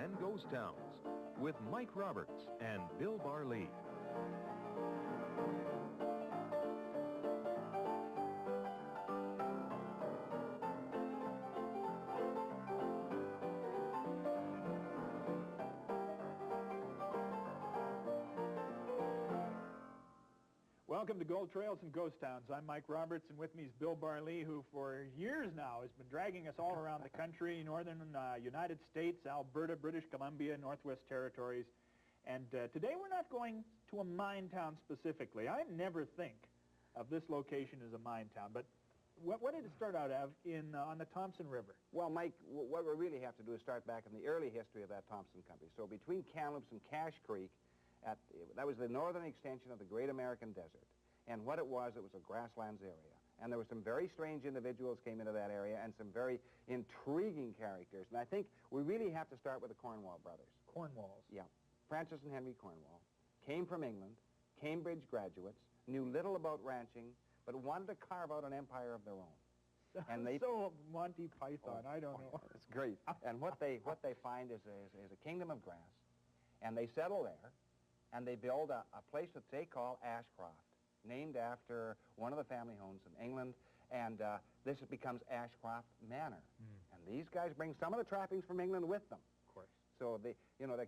and Ghost Towns with Mike Roberts and Bill Barlee. Welcome to Gold Trails and Ghost Towns. I'm Mike Roberts, and with me is Bill Barlee, who for years now has been dragging us all around the country, northern United States, Alberta, British Columbia, Northwest Territories. And today we're not going to a mine town specifically. I never think of this location as a mine town, but what did it start out of on the Thompson River? Well, Mike, what we really have to do is start back in the early history of that Thompson country. So between Kamloops and Cache Creek, that was the northern extension of the Great American Desert. And what it was a grasslands area. And there were some very strange individuals came into that area and some very intriguing characters. And I think we really have to start with the Cornwall brothers. Cornwalls? Yeah. Francis and Henry Cornwall came from England, Cambridge graduates, knew little about ranching, but wanted to carve out an empire of their own. And they so Monty Python, I don't know. It's great. And what they find is a kingdom of grass. And they settle there. And they build a place that they call Ashcroft, named after one of the family homes in England, and this becomes Ashcroft Manor. And these guys bring some of the trappings from England with them. Of course. So they're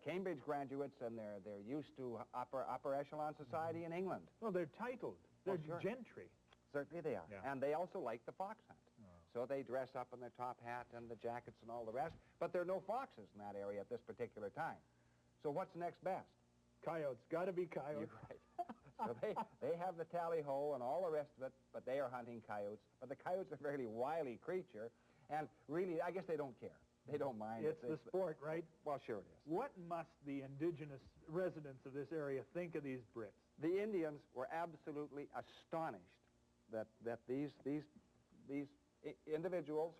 Cambridge graduates, and they're used to upper echelon society in England. Well, they're titled. They're sure. Gentry. Certainly they are. Yeah. And they also like the fox hunt. Oh. So they dress up in their top hat and the jackets and all the rest, but there are no foxes in that area at this particular time. So what's next best? Coyotes. Got to be coyotes. You're right. So they have the tally-ho and all the rest of it, but they are hunting coyotes. But the coyotes are a fairly wily creature, and really, I guess they don't care. They don't mind. It's the sport, right? Well, sure it is. What must the indigenous residents of this area think of these Brits? The Indians were absolutely astonished that these individuals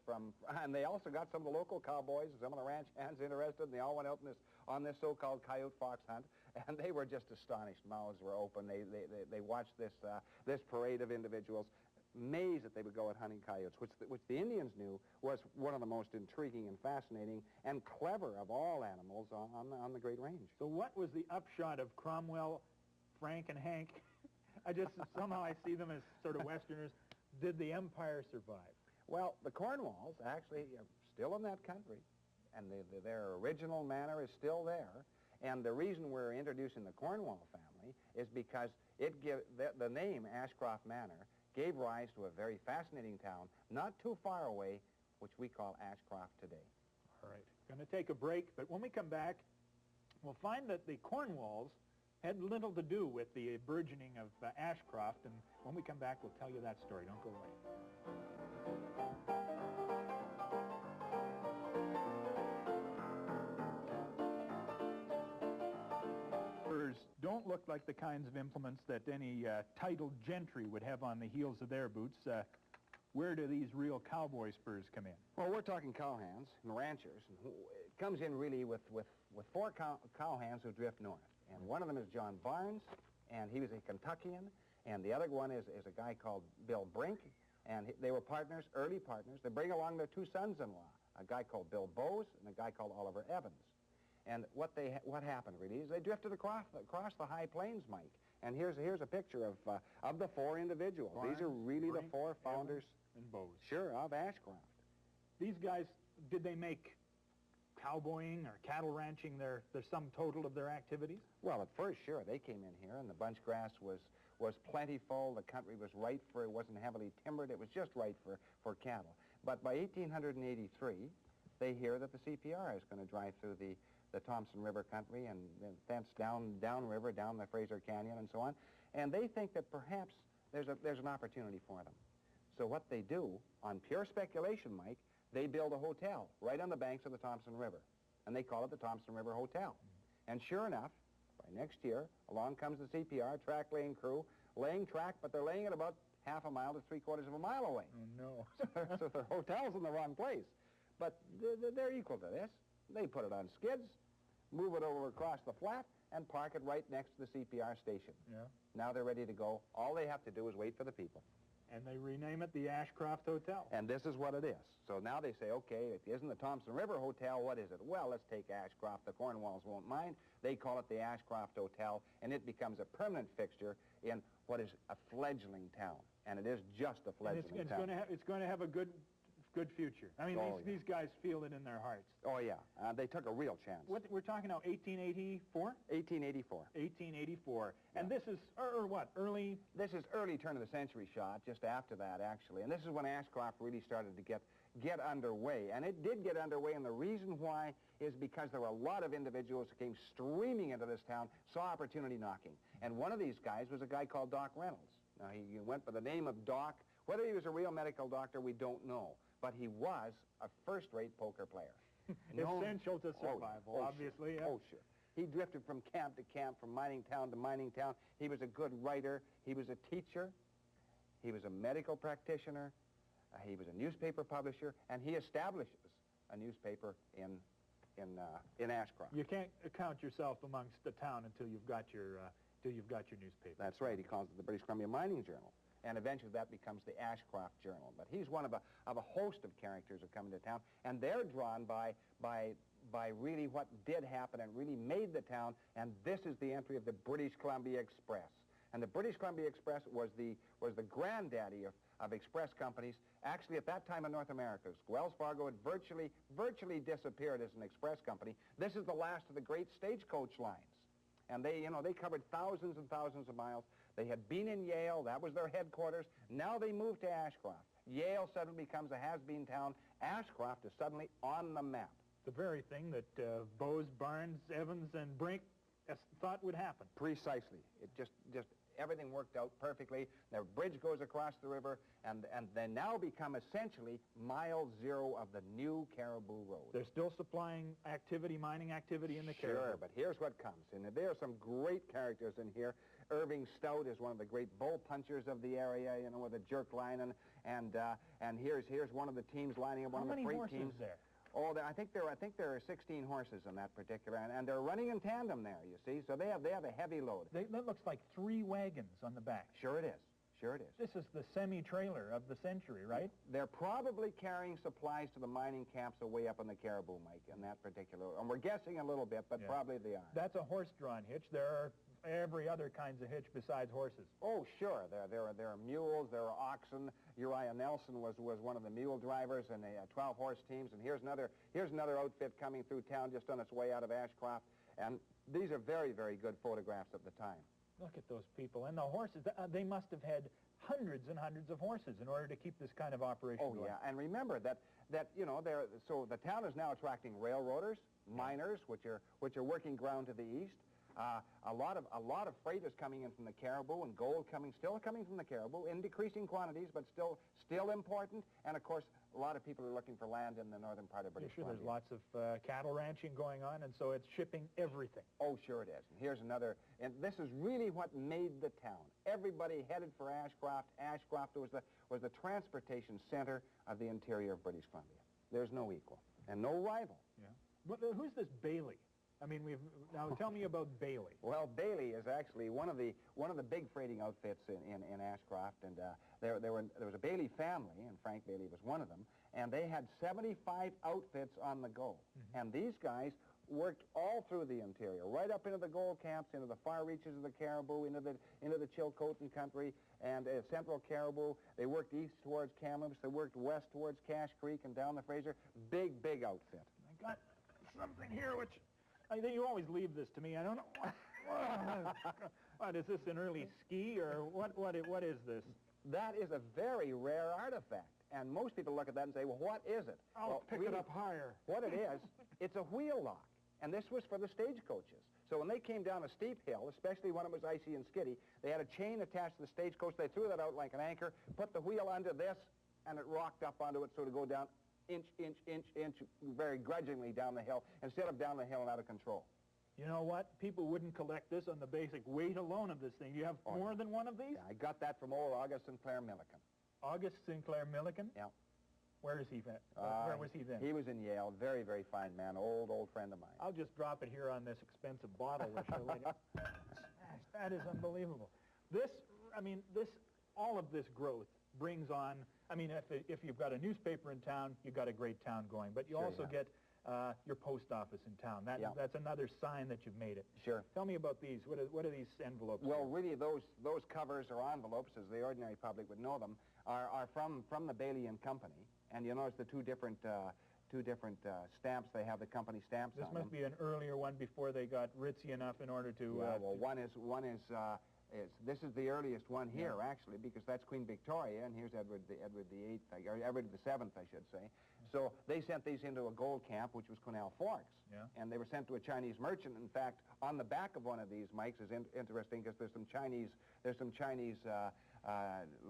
and they also got some of the local cowboys and some of the ranch hands interested, and they all went out on this so-called coyote fox hunt, and they were just astonished. Mouths were open. They watched this parade of individuals, amazed that they would go out hunting coyotes, which the Indians knew was one of the most intriguing and fascinating and clever of all animals on the Great Range. So what was the upshot of Cromwell, Frank, and Hank? Somehow I see them as sort of Westerners. Did the empire survive? Well, the Cornwalls actually are still in that country, and their original manor is still there. And the reason we're introducing the Cornwall family is because the name Ashcroft Manor gave rise to a very fascinating town not too far away, which we call Ashcroft today. All right. Going to take a break, but when we come back, we'll find that the Cornwalls had little to do with the burgeoning of Ashcroft, and when we come back, we'll tell you that story. Don't go away. Don't look like the kinds of implements that any titled gentry would have on the heels of their boots. Where do these real cowboy spurs come in? Well, we're talking cowhands and ranchers. And it comes in really with four cowhands who drift north. And one of them is John Barnes, and he was a Kentuckian. And the other one is a guy called Bill Brink, and they were partners, early partners. They bring along their two sons-in-law, a guy called Bill Bowes and a guy called Oliver Evans. And what happened really is they drifted across the high plains, Mike. And here's a picture of the four individuals. Barnes, these are really Brink, the four founders, Evans, and Bowes. Sure, of Ashcroft. These guys, did they make cowboying or cattle ranching their sum total of their activities? Well, at first, sure, they came in here, and the bunch grass was plentiful. The country was right for it. Wasn't heavily timbered. It was just right for cattle. But by 1883, they hear that the CPR is going to drive through the Thompson River country and thence downriver, down the Fraser Canyon and so on. And they think that perhaps there's an opportunity for them. So what they do, on pure speculation, Mike, they build a hotel right on the banks of the Thompson River. And they call it the Thompson River Hotel. And sure enough, by next year, along comes the CPR track laying crew, laying track, but they're laying it about half a mile to 3/4 of a mile away. Oh, no. So the hotel's in the wrong place. But they're equal to this. They put it on skids, move it over across the flat, and park it right next to the CPR station. Yeah. Now they're ready to go. All they have to do is wait for the people. And they rename it the Ashcroft Hotel. And this is what it is. So now they say, okay, if it isn't the Thompson River Hotel, what is it? Well, let's take Ashcroft. The Cornwalls won't mind. They call it the Ashcroft Hotel, and it becomes a permanent fixture in what is a fledgling town. And it is just a fledgling town. It's going to have a good future. I mean, these guys feel it in their hearts. Oh, yeah. They took a real chance. We're talking now 1884? 1884. 1884. Yeah. And this is, what, early? This is early turn-of-the-century shot, just after that, actually. And this is when Ashcroft really started to get underway. And it did get underway, and the reason why is because there were a lot of individuals who came streaming into this town, saw opportunity knocking. And one of these guys was a guy called Doc Reynolds. Now, he went by the name of Doc. Whether he was a real medical doctor, we don't know. But he was a first-rate poker player. Essential to survival, obviously. Sure. Yeah. Oh, sure. He drifted from camp to camp, from mining town to mining town. He was a good writer. He was a teacher. He was a medical practitioner. He was a newspaper publisher, and he establishes a newspaper in Ashcroft. You can't count yourself amongst the town until you've got your newspaper. That's right. He calls it the British Columbia Mining Journal. And eventually that becomes the Ashcroft Journal. But he's one of a host of characters who come into town, and they're drawn by really what did happen and really made the town, and this is the entry of the British Columbia Express. And the British Columbia Express was the granddaddy of express companies. Actually, at that time in North America, Wells Fargo had virtually disappeared as an express company. This is the last of the great stagecoach lines. And they covered thousands and thousands of miles. They had been in Yale. That was their headquarters. Now they moved to Ashcroft. Yale suddenly becomes a has-been town. Ashcroft is suddenly on the map. The very thing that Bose, Barnes, Evans, and Brink thought would happen. Precisely. It just everything worked out perfectly. Their bridge goes across the river, and they now become essentially mile zero of the new Cariboo Road. They're still supplying mining activity in the Cariboo. Sure, but here's what comes. And there are some great characters in here. Irving Stout is one of the great bull punchers of the area, with a jerk line, and here's one of the teams lining up, one of the freight teams. How many horses there? Oh, I think there are 16 horses in that particular, and they're running in tandem there, you see. So they have a heavy load. That looks like 3 wagons on the back. Sure it is. Sure it is. This is the semi-trailer of the century, right? They're probably carrying supplies to the mining camps away up in the Cariboo, Mike, in that particular. And we're guessing a little bit, but probably they are. That's a horse-drawn hitch. There are every other kinds of hitch besides horses. Oh, sure. There are mules. There are oxen. Uriah Nelson was one of the mule drivers in the 12-horse teams. And here's another outfit coming through town just on its way out of Ashcroft. And these are very, very good photographs of the time. Look at those people. And the horses, they must have had hundreds and hundreds of horses in order to keep this kind of operation going. Oh, yeah. And remember that so the town is now attracting railroaders, miners, which are working ground to the east. A lot of freight is coming in from the Cariboo, and gold still coming from the Cariboo in decreasing quantities, but still important. And of course, a lot of people are looking for land in the northern part of British Columbia. There's lots of cattle ranching going on, and so it's shipping everything. Oh, sure it is. And here's another, and this is really what made the town. Everybody headed for Ashcroft. Ashcroft was the transportation center of the interior of British Columbia. There's no equal and no rival. Yeah. But who's this Bailey? I mean, now tell me about Bailey. Well, Bailey is actually one of the big freighting outfits in Ashcroft, and there was a Bailey family, and Frank Bailey was one of them, and they had 75 outfits on the go. Mm-hmm. And these guys worked all through the interior, right up into the gold camps, into the far reaches of the Cariboo, into the Chilcotin country, and central Cariboo. They worked east towards Kamloops. They worked west towards Cache Creek and down the Fraser. Big outfit. I got something here which... You always leave this to me. I don't know. What is this, an early ski, or what is this? That is a very rare artifact. And most people look at that and say, well, what is it? I'll pick it up higher. What it is, it's a wheel lock. And this was for the stagecoaches. So when they came down a steep hill, especially when it was icy and skiddy, they had a chain attached to the stagecoach. They threw that out like an anchor, put the wheel under this, and it rocked up onto it so to go down inch, very grudgingly down the hill, instead of down the hill and out of control. You know what? People wouldn't collect this on the basic weight alone of this thing. You have more than one of these? Yeah, I got that from old August Sinclair Milliken. August Sinclair Milliken? Yeah. Where is he? Where was he then? He was in Yale. Very, very fine man. Old friend of mine. I'll just drop it here on this expensive bottle, which you'll later. That is unbelievable. All of this growth brings on, I mean, if you've got a newspaper in town, you've got a great town going. But you also get your post office in town. That's another sign that you've made it. Sure. Tell me about these. What are these envelopes? Well, really, those covers or envelopes, as the ordinary public would know them, are from the Bailey and Company. And you notice the two different stamps. They have the company stamps on them. This must be an earlier one before they got ritzy enough in order to... well, this is the earliest one here, actually, because that's Queen Victoria, and here's Edward the VIII, or Edward the VII, I should say. So they sent these into a gold camp, which was Cornwall Forks, and they were sent to a Chinese merchant. In fact, on the back of one of these mics is interesting because there's some Chinese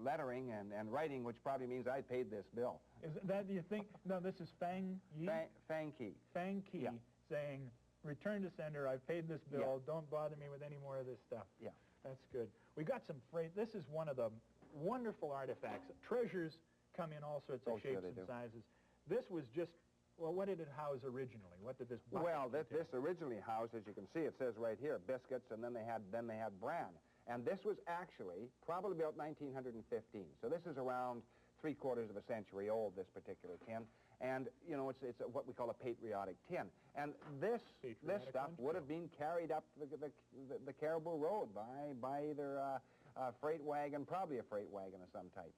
lettering and writing, which probably means I paid this bill. Is that, do you think? No, this is Fang Yi? Fang Qi. Fang Qi saying, return to sender, I've paid this bill, don't bother me with any more of this stuff. Yeah. That's good. We got some freight. This is one of the wonderful artifacts. Treasures come in all sorts of shapes and sizes. This was just, well, what did it house originally? What did this bucket contain? This originally housed, as you can see, it says right here, biscuits, and then they had bran. And this was actually probably about 1915. So this is around 3/4 of a century old, this particular tin. And, you know, it's what we call a patriotic tin. And this stuff would have been carried up the Cariboo Road by either a freight wagon, probably a freight wagon of some type.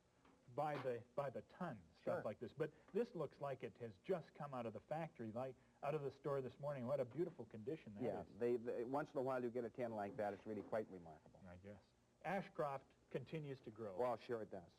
By the ton, stuff like this. But this looks like it has just come out of the factory, like out of the store this morning. What a beautiful condition that is. Once in a while you get a tin like that. It's really quite remarkable. I guess. Ashcroft continues to grow. Well, sure it does.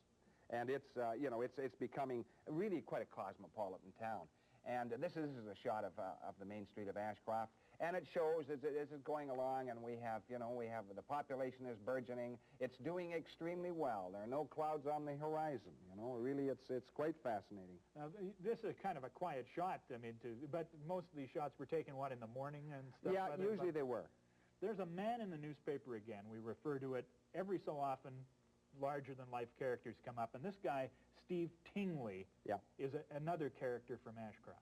And it's, you know, it's becoming really quite a cosmopolitan town. And this is a shot of the main street of Ashcroft. And it shows as it's going along, and we have the population is burgeoning. It's doing extremely well. There are no clouds on the horizon. You know, really, it's quite fascinating. Now, this is kind of a quiet shot. I mean, but most of these shots were taken, what, in the morning and stuff? Yeah, usually they were. There's a man in the newspaper again. We refer to it every so often. Larger-than-life characters come up, and this guy, Steve Tingley, is another character from Ashcroft.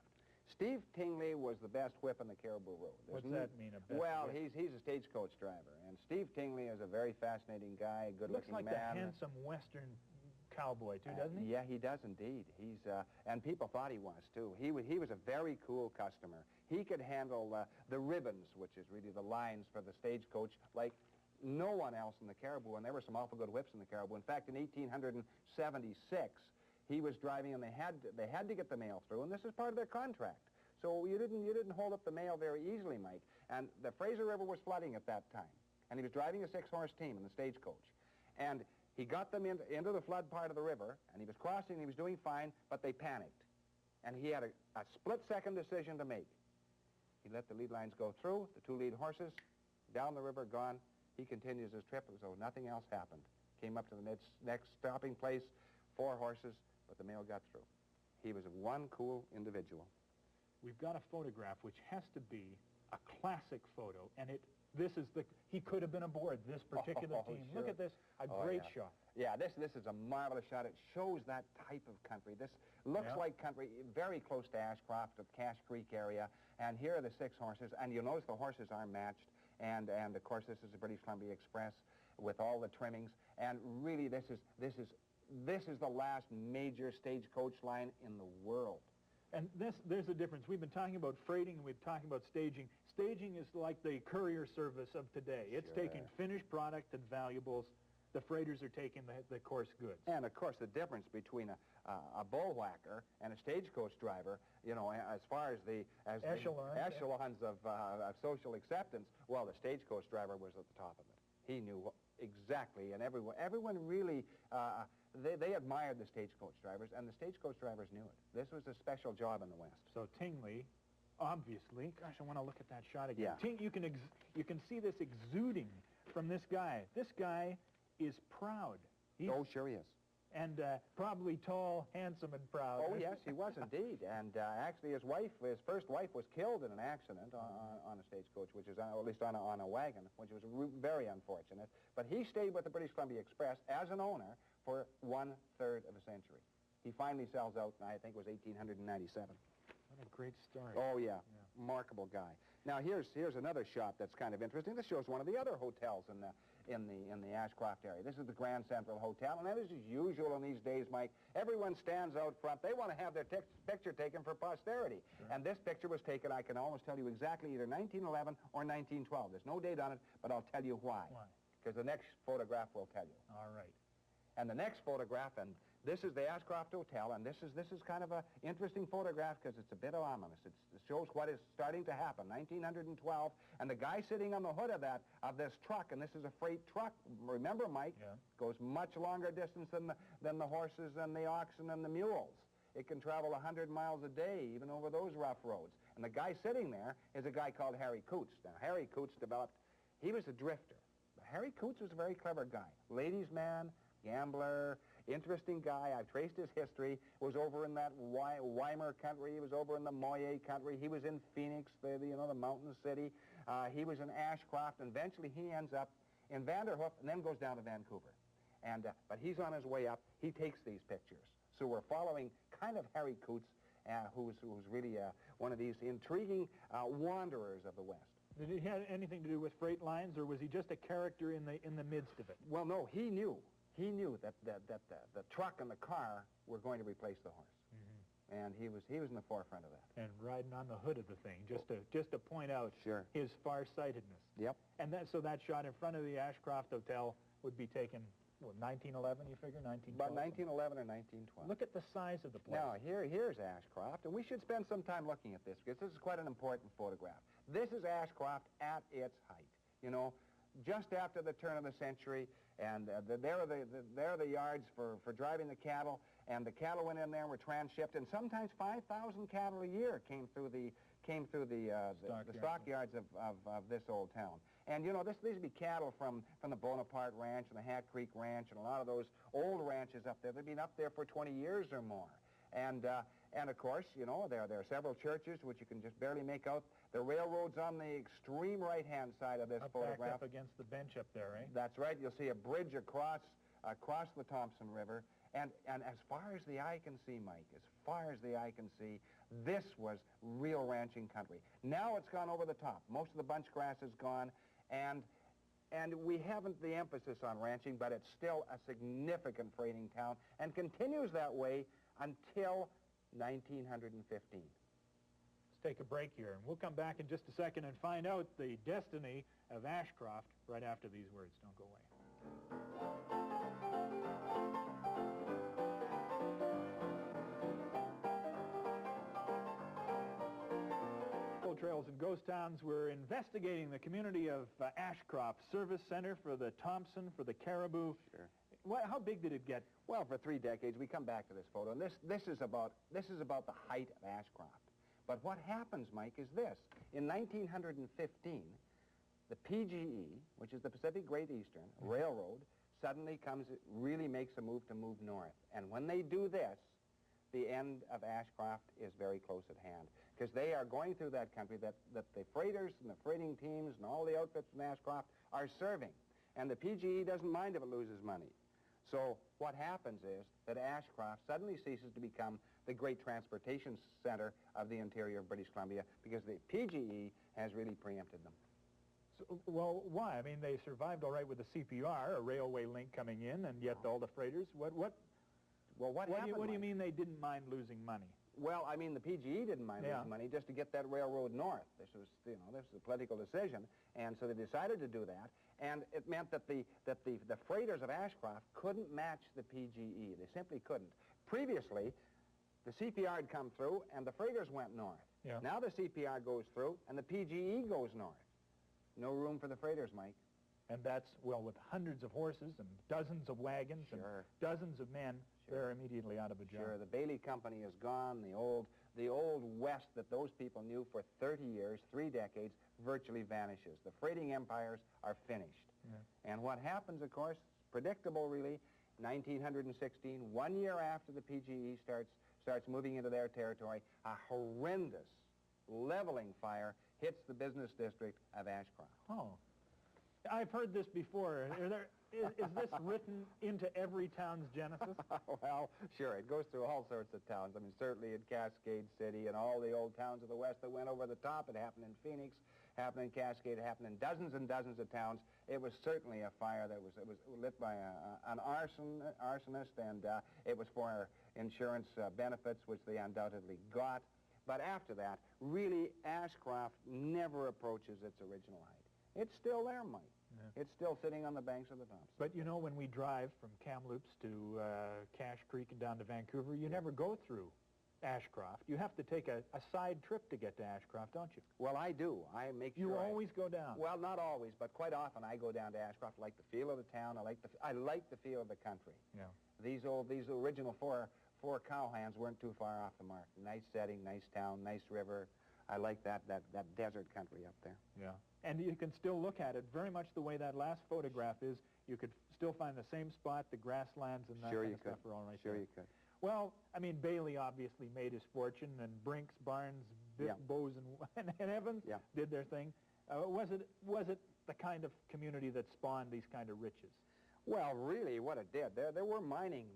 Steve Tingley was the best whip on the Cariboo Road. What's that mean, a best Well, whip? he's a stagecoach driver, and Steve Tingley is a very fascinating guy, good-looking man. Looks like the handsome Western cowboy, too, doesn't he? Yeah, he does indeed. He's and people thought he was, too. He was a very cool customer. He could handle the ribbons, which is really the lines for the stagecoach, like no one else in the Cariboo, and there were some awful good whips in the Cariboo. In fact, in 1876, he was driving, and they had to get the mail through, and this is part of their contract. So you didn't hold up the mail very easily, Mike. And the Fraser River was flooding at that time, and he was driving a 6-horse team in the stagecoach. And he got them into the flood part of the river, and he was crossing, and he was doing fine, but they panicked. And he had a split-second decision to make. He let the lead lines go through, the 2 lead horses, down the river, gone. He continues his trip as though nothing else happened. Came up to the next stopping place, 4 horses, but the mail got through. He was one cool individual. We've got a photograph which has to be a classic photo, and he could have been aboard this particular team. Sure. Look at this, a great shot. Yeah, this is a marvelous shot. It shows that type of country. This looks like country, very close to Ashcroft, of Cache Creek area, and here are the 6 horses, and you'll notice the horses are matched. And of course, this is the British Columbia Express with all the trimmings. And really, this is the last major stagecoach line in the world. And there's a difference. We've been talking about freighting, and we've been talking about staging. Staging is like the courier service of today. It's taking finished product and valuables. The freighters are taking the coarse goods. And, of course, the difference between a bullwhacker and a stagecoach driver, you know, as far as the echelons of social acceptance, well, the stagecoach driver was at the top of it. He knew exactly, and everyone really, they admired the stagecoach drivers, and the stagecoach drivers knew it. This was a special job in the West. So Tingley, obviously, gosh, I want to look at that shot again. Yeah. You can see this exuding from this guy. This guy is proud. Oh, sure he is. And probably tall, handsome, and proud. Oh, yes, he was indeed. And actually, his first wife was killed in an accident on a stagecoach, which is, at least on a wagon, which was very unfortunate. But he stayed with the British Columbia Express as an owner for 1/3 of a century. He finally sells out, I think it was 1897. What a great story. Oh, yeah. Remarkable guy. Now, here's another shot that's kind of interesting. This shows one of the other hotels in the Ashcroft area. This is the Grand Central Hotel, and as is usual in these days, Mike, everyone stands out front. They want to have their picture taken for posterity. Sure. And this picture was taken, I can almost tell you exactly, either 1911 or 1912. There's no date on it, but I'll tell you why. Why? Because the next photograph will tell you. All right. And the next photograph, and this is the Ashcroft Hotel, and this is kind of an interesting photograph because it's a bit ominous. It shows what is starting to happen. 1912, and the guy sitting on the hood of this truck, and this is a freight truck. Remember, Mike, goes much longer distance than the horses and the oxen and the mules. It can travel 100 miles a day, even over those rough roads. And the guy sitting there is a guy called Harry Coots. Now, Harry Coots he was a drifter. But Harry Coots was a very clever guy. Ladies' man, gambler, interesting guy. I've traced his history. Was over in that Weimar country. He was over in the Moyer country. He was in Phoenix, the mountain city. He was in Ashcroft, and eventually he ends up in Vanderhoof and then goes down to Vancouver. And but he's on his way up. He takes these pictures. So we're following kind of Harry Coots, who's really one of these intriguing wanderers of the West. Did he have anything to do with freight lines, or was he just a character in the midst of it? Well, no, he knew. He knew that the truck and the car were going to replace the horse. Mm-hmm. And he was in the forefront of that. And riding on the hood of the thing, just to point out his farsightedness. Yep. And so that shot in front of the Ashcroft Hotel would be taken, what, 1911, you figure, 1912? About 1911 or 1912. Look at the size of the place. Now, here's Ashcroft, and we should spend some time looking at this, because this is quite an important photograph. This is Ashcroft at its height, you know, just after the turn of the century, and there are the yards for driving the cattle, and the cattle went in there and were transshipped, and sometimes 5,000 cattle a year came through the stockyards of this old town. And, you know, these would be cattle from the Bonaparte Ranch and the Hat Creek Ranch and a lot of those old ranches up there. They've been up there for 20 years or more. And of course, you know, there are several churches which you can just barely make out. The railroad's on the extreme right-hand side of this photograph. Up against the bench up there, right? That's right. You'll see a bridge across the Thompson River. And as far as the eye can see, Mike, as far as the eye can see, this was real ranching country. Now it's gone over the top. Most of the bunch grass is gone, and we haven't the emphasis on ranching, but it's still a significant freighting town and continues that way until 1915. Let's take a break here, and we'll come back in just a second and find out the destiny of Ashcroft right after these words. Don't go away. Trails and Ghost Towns. We're investigating the community of Ashcroft Service Center for the Thompson, for the Cariboo. Sure. How big did it get? Well, for 3 decades. We come back to this photo, and this is about the height of Ashcroft. But what happens, Mike, is this: in 1915, the PGE, which is the Pacific Great Eastern Railroad, suddenly really makes a move to move north. And when they do this, the end of Ashcroft is very close at hand, because they are going through that country that the freighters and the freighting teams and all the outfits from Ashcroft are serving. And the PGE doesn't mind if it loses money. So what happens is that Ashcroft suddenly ceases to become the great transportation center of the interior of British Columbia, because the PGE has really preempted them. So, well, why? I mean, they survived all right with the CPR, a railway link coming in, and yet all the freighters, what do you mean they didn't mind losing money? Well, I mean, the PGE didn't mind losing money just to get that railroad north. This was a political decision, and so they decided to do that. And it meant that the freighters of Ashcroft couldn't match the PGE. They simply couldn't. Previously, the CPR had come through, and the freighters went north. Yeah. Now the CPR goes through, and the PGE goes north. No room for the freighters, Mike. And that's, well, with hundreds of horses and dozens of wagons and dozens of men, they're immediately out of a job. Sure, the Bailey Company is gone. The old West that those people knew for 30 years, 3 decades, virtually vanishes. The freighting empires are finished. Yeah. And what happens, of course, predictable really, 1916, 1 year after the PGE starts moving into their territory, a horrendous leveling fire hits the business district of Ashcroft. Oh. I've heard this before. Is this written into every town's genesis? Well, sure. It goes through all sorts of towns. I mean, certainly in Cascade City and all the old towns of the West that went over the top. It happened in Phoenix. happened in Cascade, it happened in dozens and dozens of towns. It was certainly a fire that was lit by an arsonist, and it was for insurance benefits, which they undoubtedly got. But after that, really, Ashcroft never approaches its original height. It's still there, Mike. Yeah. It's still sitting on the banks of the Thompson. But, you know, when we drive from Kamloops to Cache Creek and down to Vancouver, you never go through Ashcroft. You have to take a side trip to get to Ashcroft, don't you? Well, I do. I make sure you always go down. Well, not always, but quite often I go down to Ashcroft. I like the feel of the town. I like the feel of the country. Yeah. These original four cowhands weren't too far off the mark. Nice setting, nice town, nice river. I like that desert country up there. Yeah. And you can still look at it very much the way that last photograph is. You could still find the same spot, the grasslands and that kind of stuff are all right there. Sure you could. Well, I mean, Bailey obviously made his fortune, and Brinks, Barnes, Bowes, and Evans did their thing. Was it the kind of community that spawned these kind of riches? Well, really, what it did, there were mining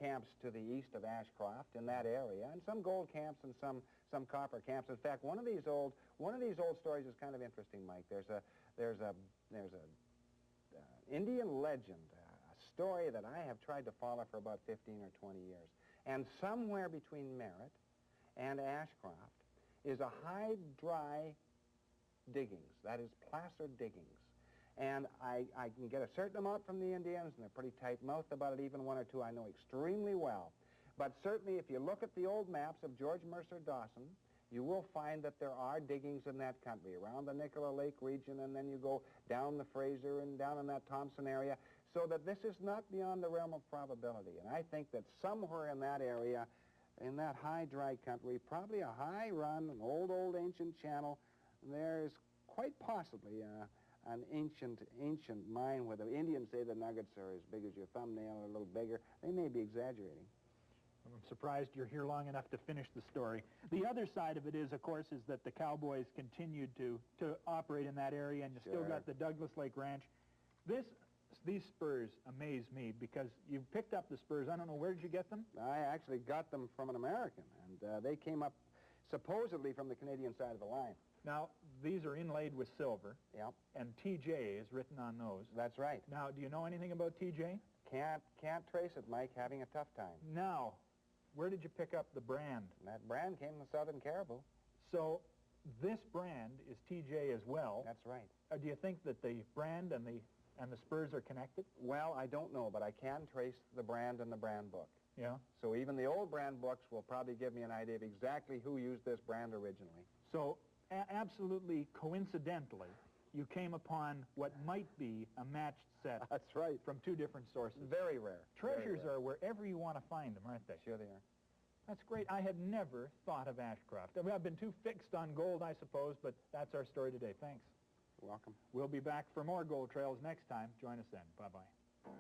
camps to the east of Ashcroft in that area, and some gold camps and some copper camps. In fact, one of these old stories is kind of interesting, Mike. There's a Indian legend, a story that I have tried to follow for about 15 or 20 years, and somewhere between Merritt and Ashcroft is a high dry diggings, that is placer diggings. And I can get a certain amount from the Indians, and they're pretty tight-mouthed about it. Even one or two I know extremely well. But certainly, if you look at the old maps of George Mercer Dawson, you will find that there are diggings in that country, around the Nicola Lake region, and then you go down the Fraser and down in that Thompson area, so that this is not beyond the realm of probability. And I think that somewhere in that area, in that high, dry country, probably a high run, an old ancient channel, there's quite possibly an ancient mine where the Indians say the nuggets are as big as your thumbnail or a little bigger. They may be exaggerating. I'm surprised you're here long enough to finish the story. The other side of it is, of course, is that the cowboys continued to operate in that area, and you still got the Douglas Lake Ranch. These spurs amaze me because you picked up the spurs. I don't know, where did you get them? I actually got them from an American, and they came up supposedly from the Canadian side of the line. Now, these are inlaid with silver. Yep. And TJ is written on those. That's right. Now, do you know anything about TJ? Can't trace it, Mike. Having a tough time. Now, where did you pick up the brand? That brand came from Southern Cariboo. So, this brand is TJ as well. That's right. Do you think that the brand and the spurs are connected? Well, I don't know, but I can trace the brand in the brand book. Yeah. So even the old brand books will probably give me an idea of exactly who used this brand originally. So, absolutely coincidentally, you came upon what might be a matched set. That's right. From two different sources. Very rare. Treasures are wherever you want to find them, aren't they? Sure they are. That's great. I had never thought of Ashcroft. I mean, I've been too fixed on gold, I suppose, but that's our story today. Thanks. You're welcome. We'll be back for more Gold Trails next time. Join us then. Bye-bye.